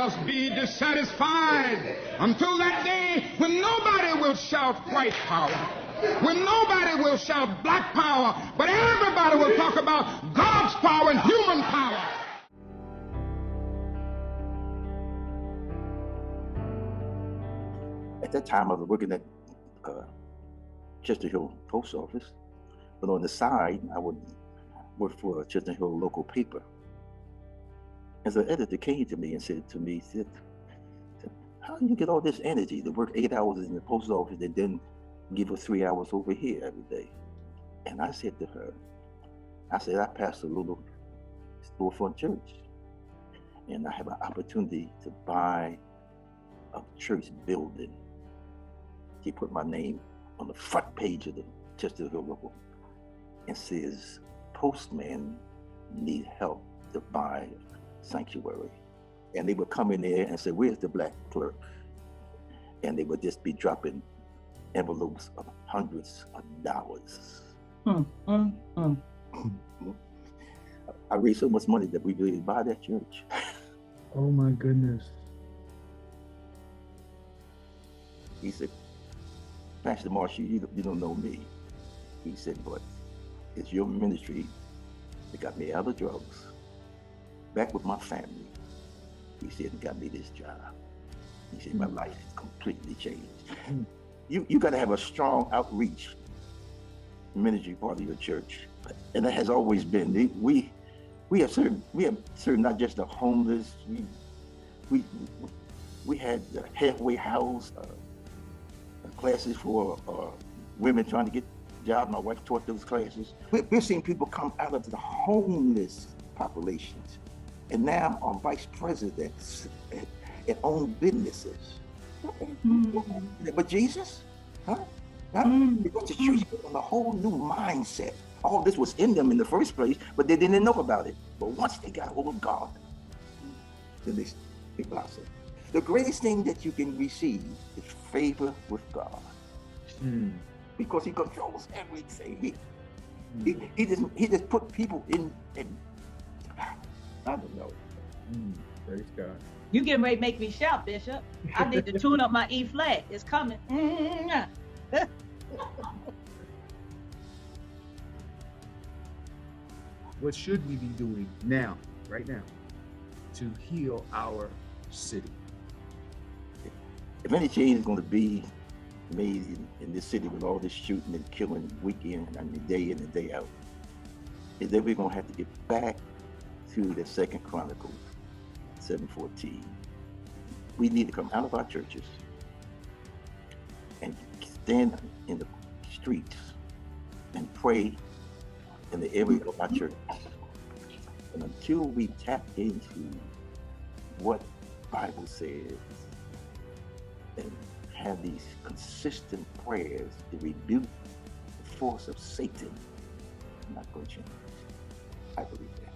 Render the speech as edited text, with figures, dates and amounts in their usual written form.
us be dissatisfied until that day when nobody will shout white power, when nobody will shout black power, but everybody will talk about God's power and human power. At that time, I was working at Chester Hill Post Office, but on the side, I would work for a Chester Hill local paper. As an editor came to me and said to me, how do you get all this energy to work 8 hours in the post office and then give us 3 hours over here every day? And I said to her, I pastor a little storefront church, and I have an opportunity to buy a church building. She put my name on the front page of the Chester Hill local and says, postman need help to buy sanctuary. And they would come in there and say, where's the black clerk? And they would just be dropping envelopes of hundreds of dollars. I raised so much money that we really buy that church. Oh my goodness. He said, Pastor Marshall, you don't know me. He said, but it's your ministry that got me out of drugs, back with my family. He said, it got me this job. He said, my life has completely changed. You got to have a strong outreach ministry part of your church. And that has always been. We have served not just the homeless. We had the halfway house classes for women trying to get jobs. My wife taught those classes. We're seeing people come out of the homeless populations and now are vice presidents and own businesses. But Jesus, because the church on a whole new mindset. All this was in them in the first place, but they didn't know about it. But once they got hold of God, then they blossomed. The greatest thing that you can receive is favor with God, because He controls everything. He just put people in I don't know. Praise God. You getting ready to make me shout, Bishop. I need to tune up my E flat. It's coming. What should we be doing now, right now, to heal our city? If any change is going to be made in this city with all this shooting and killing week in and day in and day out, is that we're going to have to get back to the 2 Chronicles 7:14. We need to come out of our churches and stand in the streets and pray in the area of our church. And until we tap into what Bible says and have these consistent prayers to rebuke the force of Satan, I'm not going to change. I believe that.